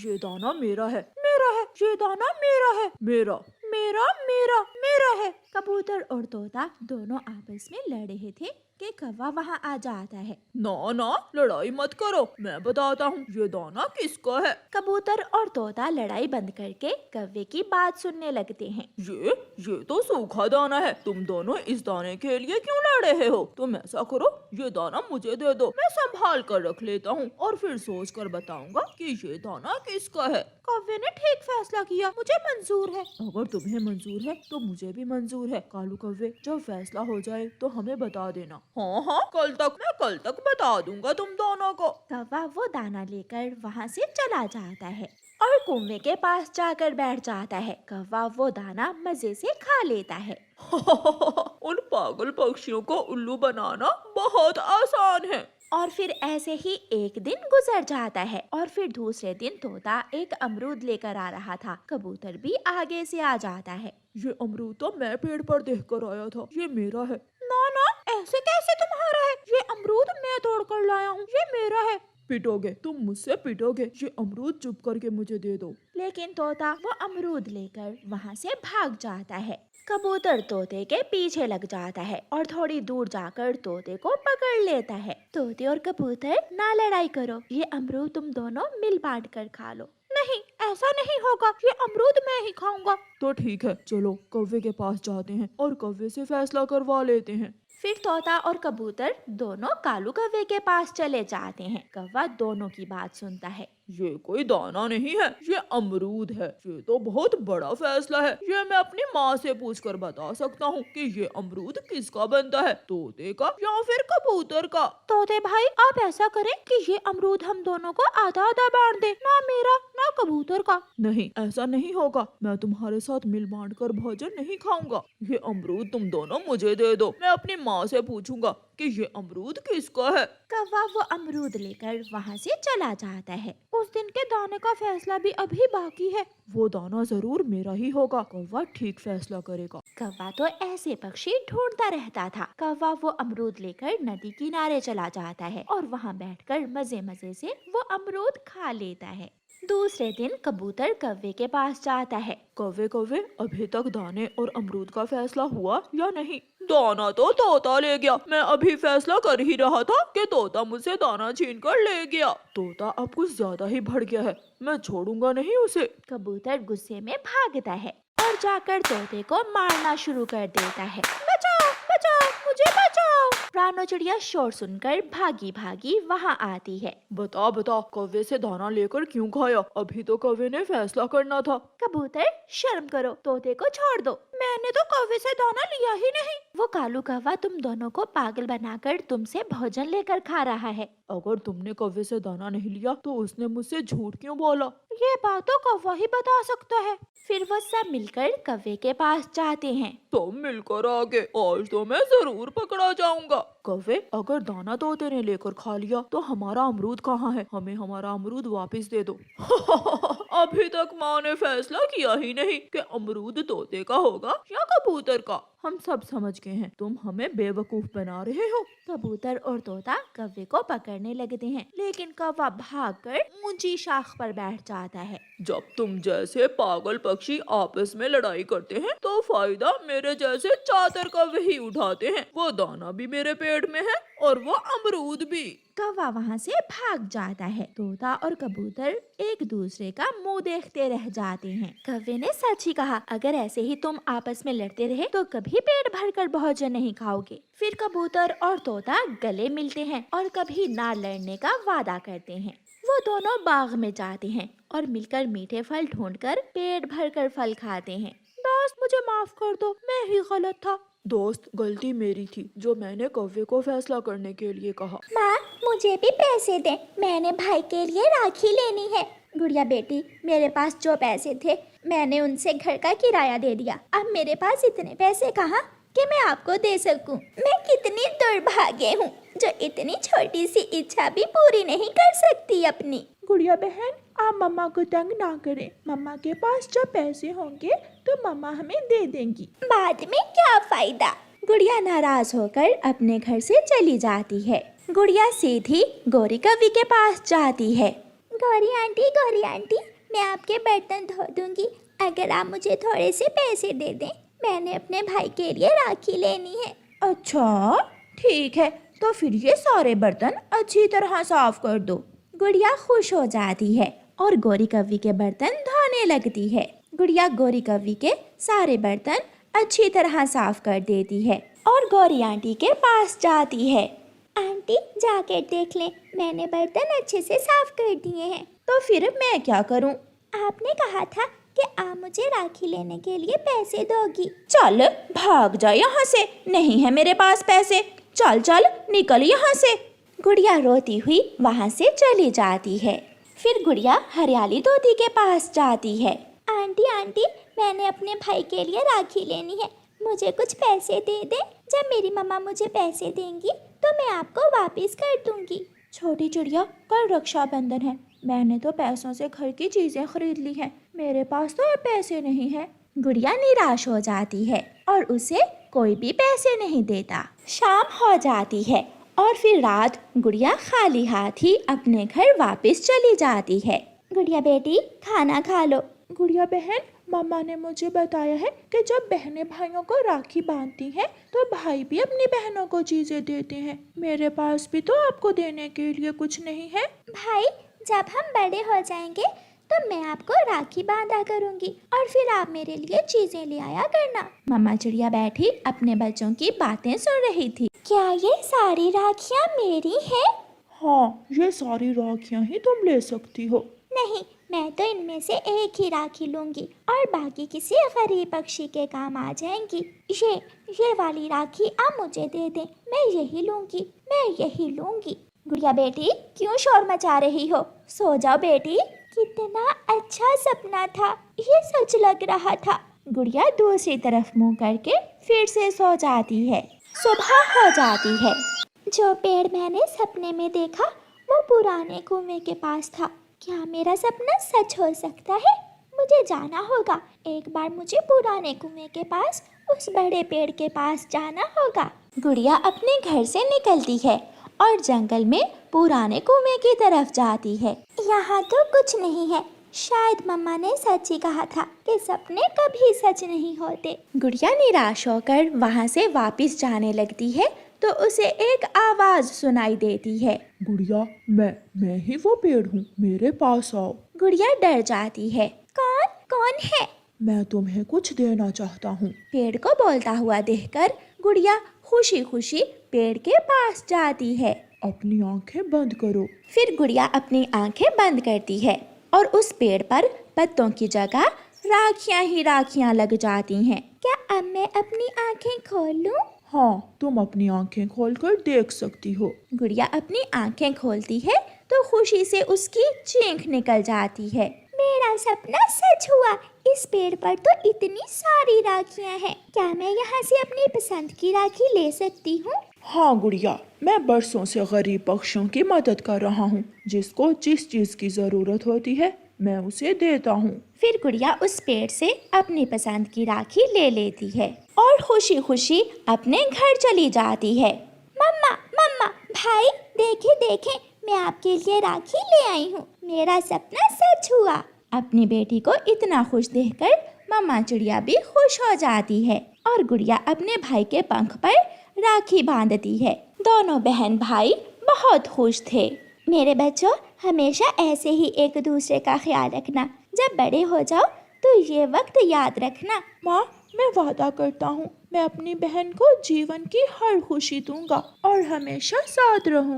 ये दाना मेरा है, ये दाना मेरा है, मेरा मेरा मेरा मेरा है। कबूतर और तोता दोनों आपस में लड़ रहे थे कि कौवा वहाँ आ जाता है। ना ना, लड़ाई मत करो, मैं बताता हूँ ये दाना किसका है। कबूतर और तोता लड़ाई बंद करके कौवे की बात सुनने लगते हैं। ये तो सूखा दाना है, तुम दोनों इस दाने के लिए क्यों लड़ रहे हो? तुम ऐसा करो, ये दाना मुझे दे दो, मैं संभाल कर रख लेता हूँ और फिर सोच कर बताऊंगा कि ये दाना किसका है। कौवे ने ठीक फैसला किया, मुझे मंजूर है। अगर तुम्हें मंजूर है तो मुझे भी मंजूर है। कालू कौवे, जब फैसला हो जाए तो हमें बता देना। हाँ हाँ, मैं कल तक बता दूंगा तुम दोनों को। कौवा वो दाना लेकर वहाँ से चला जाता है और कौवे के पास जाकर बैठ जाता है। कौवा वो दाना मजे से खा लेता है। उन पागल पक्षियों को उल्लू बनाना बहुत आसान है। और फिर ऐसे ही एक दिन गुजर जाता है और फिर दूसरे दिन तोता एक अमरूद लेकर आ रहा था। कबूतर भी आगे से आ जाता है। ये अमरूद तो मैं पेड़ पर देख कर आया था, ये मेरा है। ना ना, ऐसे कैसे तुम्हारा है? ये अमरूद मैं तोड़ कर लाया हूँ, ये मेरा है। पिटोगे, तुम मुझसे पिटोगे। ये अमरूद चुप करके मुझे दे दो। लेकिन तोता वो अमरूद लेकर वहाँ से भाग जाता है। कबूतर तोते के पीछे लग जाता है और थोड़ी दूर जाकर तोते को पकड़ लेता है। तोते और कबूतर, ना लड़ाई करो, ये अमरूद तुम दोनों मिल बांट कर खा लो। नहीं, ऐसा नहीं होगा, ये अमरूद मैं ही खाऊंगा। तो ठीक है, चलो कौवे के पास जाते हैं और कौवे से फैसला करवा लेते हैं। फिर तोता और कबूतर दोनों कालू कौवे के पास चले जाते हैं। कौवा दोनों की बात सुनता है। ये कोई दाना नहीं है, ये अमरूद है। ये तो बहुत बड़ा फैसला है। ये मैं अपनी माँ से पूछकर बता सकता हूँ कि ये अमरूद किसका बनता है, तोते का या फिर कबूतर का। तोते भाई, आप ऐसा करें कि ये अमरूद हम दोनों को आधा आधा बांट दे, ना मेरा ना कबूतर का। नहीं, ऐसा नहीं होगा। मैं तुम्हारे साथ मिल बांट कर भोजन नहीं खाऊंगा। ये अमरूद तुम दोनों मुझे दे दो, मैं अपनी माँ से पूछूंगा कि ये अमरूद किसका है। कौवा वो अमरूद लेकर वहाँ से चला जाता है। उस दिन के दाने का फैसला भी अभी बाकी है। वो दाना जरूर मेरा ही होगा, कौवा ठीक फैसला करेगा। कौवा तो ऐसे पक्षी ढूंढता रहता था। कौवा वो अमरूद लेकर नदी किनारे चला जाता है और वहाँ बैठकर मजे मजे से वो अमरूद खा लेता है। दूसरे दिन कबूतर कौवे के पास जाता है। कौवे कौवे, अभी तक दाने और अमरूद का फैसला हुआ या नहीं? दाना तो तोता ले गया। मैं अभी फैसला कर ही रहा था कि तोता मुझसे दाना छीन कर ले गया। तोता अब कुछ ज्यादा ही बढ़ गया है, मैं छोड़ूंगा नहीं उसे। कबूतर गुस्से में भागता है और जाकर तोते को मारना शुरू कर देता है। बचाओ बचाओ, मुझे बचाओ। रानो चिड़िया शोर सुनकर भागी भागी वहाँ आती है। बता बता, कौवे से दाना लेकर क्यों खाया? अभी तो कौवे ने फैसला करना था। कबूतर, शर्म करो, तोते को छोड़ दो। मैंने तो कौवे से दाना लिया ही नहीं। वो कालू कौवा तुम दोनों को पागल बनाकर तुमसे भोजन लेकर खा रहा है। अगर तुमने कौवे से दाना नहीं लिया तो उसने मुझसे झूठ क्यों बोला? ये बात तो कौवा ही बता सकता है। फिर वो सब मिलकर कौवे के पास जाते हैं। तुम मिलकर आगे, आज तो मैं जरूर पकड़ा जाऊंगा। कौवे, अगर दाना तोते ने लेकर खा लिया तो हमारा अमरूद कहाँ है? हमें हमारा अमरूद वापस दे दो। अभी तक माँ ने फैसला किया ही नहीं कि अमरूद तोते का होगा या कबूतर का। हम सब समझ गए हैं, तुम हमें बेवकूफ बना रहे हो। कबूतर और तोता कौवे को पकड़ने लगते हैं, लेकिन कौवा भागकर ऊंची शाख पर बैठ जाता है। जब तुम जैसे पागल पक्षी आपस में लड़ाई करते हैं तो फायदा मेरे जैसे चातर कौवे ही उठाते हैं। वो दाना भी मेरे पेट में है और वो अमरूद भी। कौवा वहाँ से भाग जाता है। तोता और कबूतर एक दूसरे का मुंह देखते रह जाते हैं। कौवे ने सच ही कहा, अगर ऐसे ही तुम आपस में लड़ते रहे तो कभी पेट भरकर भोजन नहीं खाओगे। फिर कबूतर और तोता गले मिलते हैं और कभी ना लड़ने का वादा करते हैं। वो दोनों बाग में जाते हैं और मिलकर मीठे फल ढूंढकर पेट भरकर फल खाते हैं। दोस्त, मुझे माफ कर दो, मैं ही गलत था। दोस्त, गलती मेरी थी जो मैंने कौवे को फैसला करने के लिए कहा। माँ, मुझे भी पैसे दे, मैंने भाई के लिए राखी लेनी है। गुड़िया बेटी, मेरे पास जो पैसे थे मैंने उनसे घर का किराया दे दिया। अब मेरे पास इतने पैसे कहाँ कि मैं आपको दे सकूं। मैं कितनी दुर्भाग्य हूँ जो इतनी छोटी सी इच्छा भी पूरी नहीं कर सकती अपनी। गुड़िया बहन, आप मम्मा को तंग ना करें। मम्मा के पास जब पैसे होंगे तो मम्मा हमें दे देंगी। बाद में क्या फायदा। गुड़िया नाराज होकर अपने घर से चली जाती है। गुड़िया सीधी गौरी कवि के पास जाती है। गौरी आंटी, मैं आपके बर्तन धो दूंगी अगर आप मुझे थोड़े से पैसे दे दें। मैंने अपने भाई के लिए राखी लेनी है। अच्छा ठीक है, तो फिर ये सारे बर्तन अच्छी तरह साफ कर दो। गुड़िया खुश हो जाती है और गौरी कव्वी के बर्तन धोने लगती है। गुड़िया गौरी कव्वी के सारे बर्तन अच्छी तरह साफ कर देती है और गौरी आंटी के पास जाती है। आंटी जाकर देख लें, मैंने बर्तन अच्छे से साफ कर दिए हैं। तो फिर मैं क्या करूं? आपने कहा था कि आप मुझे राखी लेने के लिए पैसे दोगी। चल भाग जा यहाँ से, नहीं है मेरे पास पैसे। चल चल निकल यहाँ से। गुड़िया रोती हुई वहाँ से चली जाती है। फिर गुड़िया हरियाली तोती के पास जाती है। आंटी, मैंने अपने भाई के लिए राखी लेनी है, मुझे कुछ पैसे दे दे। जब मेरी मम्मा मुझे पैसे देंगी तो मैं आपको वापस कर दूंगी। छोटी चिड़िया, कल रक्षाबंधन है, मैंने तो पैसों से घर की चीजें खरीद ली हैं, मेरे पास तो पैसे नहीं है। गुड़िया निराश हो जाती है और उसे कोई भी पैसे नहीं देता। शाम हो जाती है और फिर रात गुड़िया खाली हाथ ही अपने घर वापस चली जाती है। गुड़िया बेटी, खाना खा लो। गुड़िया बहन, मम्मा ने मुझे बताया है कि जब बहनें भाइयों को राखी बांधती हैं तो भाई भी अपनी बहनों को चीजें देते हैं। मेरे पास भी तो आपको देने के लिए कुछ नहीं है। भाई, जब हम बड़े हो जाएंगे तो मैं आपको राखी बांधा करूंगी और फिर आप मेरे लिए चीजें ले आया करना। मम्मा चिड़िया बैठी अपने बच्चों की बातें सुन रही थी। क्या ये सारी राखियाँ मेरी हैं? हाँ, ये सारी राखियाँ ही तुम ले सकती हो। नहीं, मैं तो इनमें से एक ही राखी लूंगी और बाकी किसी गरीब पक्षी के काम आ जाएंगी। ये वाली राखी आप मुझे दे दें, मैं यही लूंगी। गुड़िया बेटी, क्यों शोर मचा रही हो? सो जाओ बेटी। कितना अच्छा सपना था, ये सच लग रहा था। गुड़िया दूसरी तरफ मुंह करके फिर से सो जाती है। सुबह हो जाती है। जो पेड़ मैंने सपने में देखा वो पुराने कुएं के पास था। क्या मेरा सपना सच हो सकता है? मुझे जाना होगा। एक बार मुझे पुराने कुएं के पास उस बड़े पेड़ के पास जाना होगा। गुड़िया अपने घर से निकलती है और जंगल में पुराने कुएं की तरफ जाती है। यहाँ तो कुछ नहीं है। शायद मम्मा ने सच ही कहा था कि सपने कभी सच नहीं होते। गुड़िया निराश होकर वहाँ से वापस जाने लगती है तो उसे एक आवाज सुनाई देती है। गुड़िया, मैं ही वो पेड़ हूँ, मेरे पास आओ। गुड़िया डर जाती है। कौन है? मैं तुम्हें कुछ देना चाहता हूँ। पेड़ को बोलता हुआ देखकर गुड़िया खुशी खुशी पेड़ के पास जाती है। अपनी आंखें बंद करो। फिर गुड़िया अपनी आंखें बंद करती है और उस पेड़ पर पत्तों की जगह राखियां ही राखियां लग जाती हैं। क्या अब मैं अपनी आंखें खोल लूं? हाँ, तुम अपनी आंखें खोलकर देख सकती हो। गुड़िया अपनी आंखें खोलती है तो खुशी से उसकी चीख निकल जाती है। मेरा सपना सच हुआ। इस पेड़ पर तो इतनी सारी राखियां हैं। क्या मैं यहाँ से अपनी पसंद की राखी ले सकती हूँ? हाँ गुड़िया, मैं बरसों से गरीब पक्षियों की मदद कर रहा हूँ। जिसको जिस चीज की जरूरत होती है मैं उसे देता हूँ। फिर गुड़िया उस पेड़ से अपनी पसंद की राखी ले लेती है और खुशी खुशी अपने घर चली जाती है। मम्मा, भाई, देखे, मैं आपके लिए राखी ले आई हूँ। मेरा सपना सच हुआ। अपनी बेटी को इतना खुश देखकर मम्मा चिड़िया भी खुश हो जाती है और गुड़िया अपने भाई के पंख पर राखी बांधती है। दोनों बहन भाई बहुत खुश थे। मेरे बच्चों, हमेशा ऐसे ही एक दूसरे का ख्याल रखना। जब बड़े हो जाओ तो ये वक्त याद रखना। माँ, मैं वादा करता हूँ मैं अपनी बहन को जीवन की हर खुशी दूंगा और हमेशा साथ रहूंगा।